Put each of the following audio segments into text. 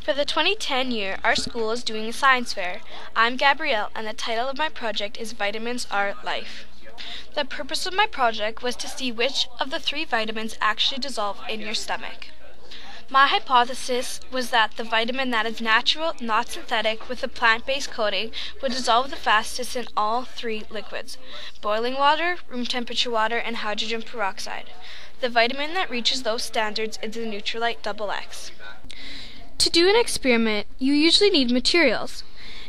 For the 2010 year, our school is doing a science fair. I'm Gabrielle, and the title of my project is Vitmains R Life. The purpose of my project was to see which of the 3 vitamins actually dissolve in your stomach. My hypothesis was that the vitamin that is natural, not synthetic, with a plant-based coating would dissolve the fastest in all 3 liquids: boiling water, room temperature water, and hydrogen peroxide. The vitamin that reaches those standards is the Nutrilite XX. To do an experiment, you usually need materials.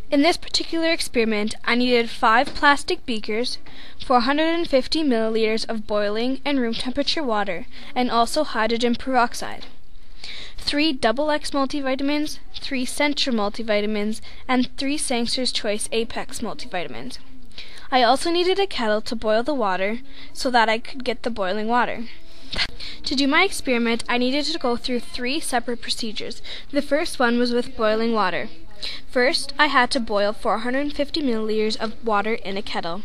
In this particular experiment, I needed 5 plastic beakers, 450 milliliters of boiling and room temperature water, and also hydrogen peroxide, 3 XX multivitamins, 3 Centrum multivitamins, and 3 Sangster's Choice Apex multivitamins. I also needed a kettle to boil the water so that I could get the boiling water. To do my experiment, I needed to go through 3 separate procedures. The first one was with boiling water. First, I had to boil 450 milliliters of water in a kettle.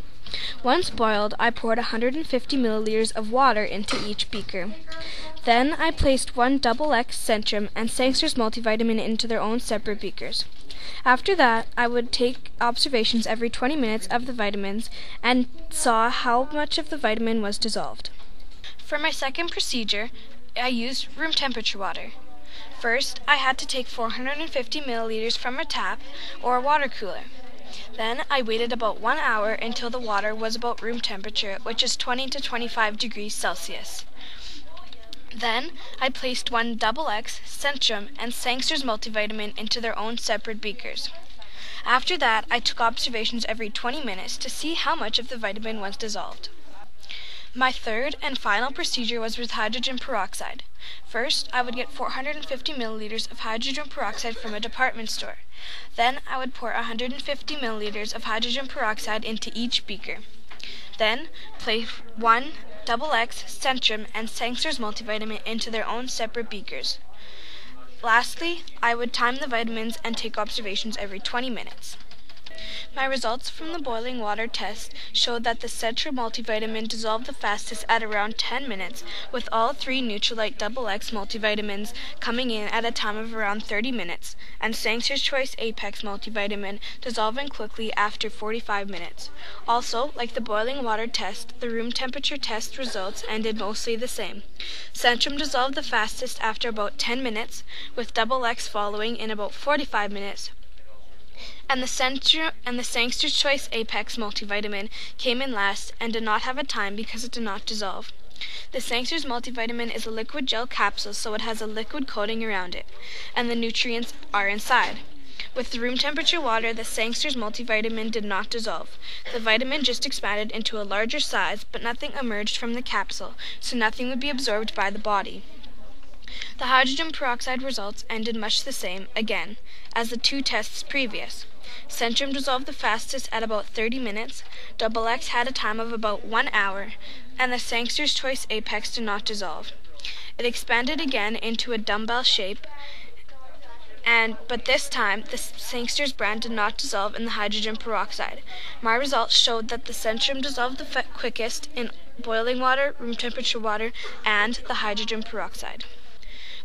Once boiled, I poured 150 milliliters of water into each beaker. Then I placed 1 XX Centrum and Sangster's multivitamin into their own separate beakers. After that, I would take observations every 20 minutes of the vitamins and saw how much of the vitamin was dissolved. For my second procedure, I used room temperature water. First, I had to take 450 milliliters from a tap or a water cooler. Then I waited about 1 hour until the water was about room temperature, which is 20 to 25 degrees Celsius. Then I placed 1 XX Centrum and Sangster's multivitamin into their own separate beakers. After that, I took observations every 20 minutes to see how much of the vitamin was dissolved. My third and final procedure was with hydrogen peroxide. First, I would get 450 milliliters of hydrogen peroxide from a department store. Then I would pour 150 milliliters of hydrogen peroxide into each beaker. Then place 1 XX Centrum and Sangster's multivitamin into their own separate beakers. Lastly, I would time the vitamins and take observations every 20 minutes. My results from the boiling water test showed that the Centrum multivitamin dissolved the fastest at around 10 minutes, with all 3 Nutrilite XX multivitamins coming in at a time of around 30 minutes, and Sangster's Choice Apex multivitamin dissolving quickly after 45 minutes. Also, like the boiling water test, the room temperature test results ended mostly the same. Centrum dissolved the fastest after about 10 minutes, with XX following in about 45 minutes, and the Sangster's Choice Apex multivitamin came in last and did not have a time because it did not dissolve. The Sangster's multivitamin is a liquid gel capsule, so it has a liquid coating around it, and the nutrients are inside. With the room temperature water, the Sangster's multivitamin did not dissolve. The vitamin just expanded into a larger size, but nothing emerged from the capsule, so nothing would be absorbed by the body. The hydrogen peroxide results ended much the same, again, as the 2 tests previous. Centrum dissolved the fastest at about 30 minutes, XX had a time of about 1 hour, and the Sangster's Choice Apex did not dissolve. It expanded again into a dumbbell shape, but this time the Sangster's brand did not dissolve in the hydrogen peroxide. My results showed that the Centrum dissolved the quickest in boiling water, room temperature water, and the hydrogen peroxide.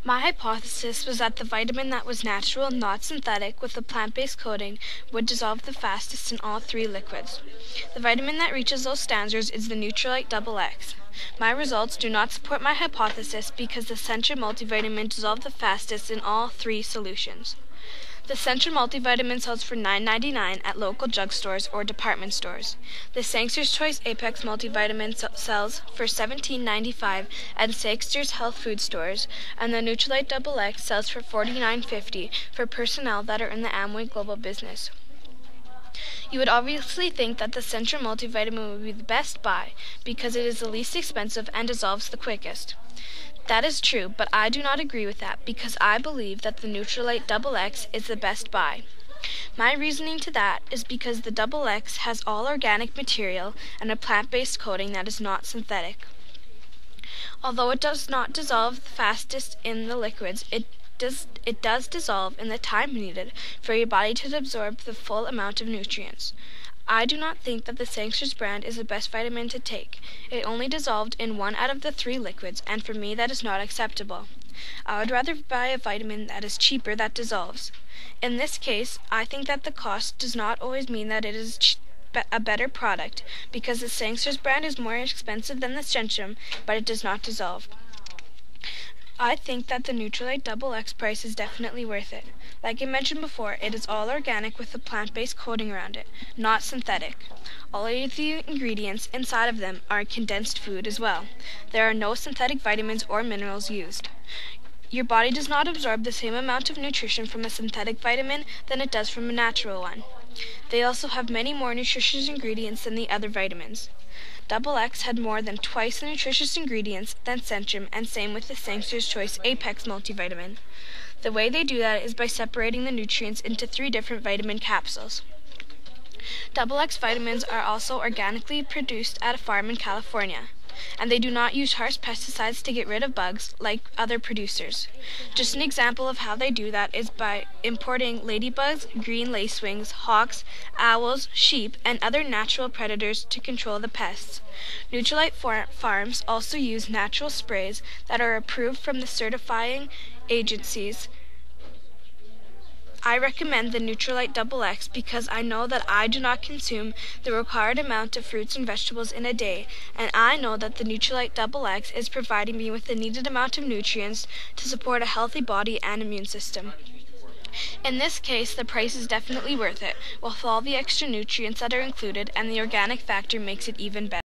My hypothesis was that the vitamin that was natural, not synthetic, with a plant-based coating would dissolve the fastest in all 3 liquids. The vitamin that reaches those standards is the Nutrilite XX. My results do not support my hypothesis because the Centrum multivitamin dissolved the fastest in all 3 solutions. The Centrum multivitamin sells for $9.99 at local drugstores or department stores. The Sangster's Choice Apex multivitamin sells for $17.95 at Sangster's health food stores, and the Nutrilite XX sells for $49.50 for personnel that are in the Amway Global business. You would obviously think that the Centrum multivitamin would be the best buy because it is the least expensive and dissolves the quickest. That is true, but I do not agree with that because I believe that the Nutrilite XX is the best buy. My reasoning to that is because the XX has all organic material and a plant-based coating that is not synthetic. Although it does not dissolve the fastest in the liquids, it does dissolve in the time needed for your body to absorb the full amount of nutrients. I do not think that the Sangster's brand is the best vitamin to take. It only dissolved in 1 out of the 3 liquids, and for me that is not acceptable. I would rather buy a vitamin that is cheaper that dissolves. In this case, I think that the cost does not always mean that it is a better product, because the Sangster's brand is more expensive than the Centrum, but it does not dissolve. I think that the Nutrilite XX price is definitely worth it. Like I mentioned before, it is all organic with a plant-based coating around it, not synthetic. All of the ingredients inside of them are condensed food as well. There are no synthetic vitamins or minerals used. Your body does not absorb the same amount of nutrition from a synthetic vitamin than it does from a natural one. They also have many more nutritious ingredients than the other vitamins. XX had more than twice the nutritious ingredients than Centrum, and same with the Sangster's Choice Apex multivitamin. The way they do that is by separating the nutrients into 3 different vitamin capsules. XX vitamins are also organically produced at a farm in California, and they do not use harsh pesticides to get rid of bugs like other producers. Just an example of how they do that is by importing ladybugs, green lacewings, hawks, owls, sheep, and other natural predators to control the pests. Nutrilite farms also use natural sprays that are approved from the certifying agencies. I recommend the Nutrilite XX because I know that I do not consume the required amount of fruits and vegetables in a day, and I know that the Nutrilite XX is providing me with the needed amount of nutrients to support a healthy body and immune system. In this case, the price is definitely worth it, with all the extra nutrients that are included, and the organic factor makes it even better.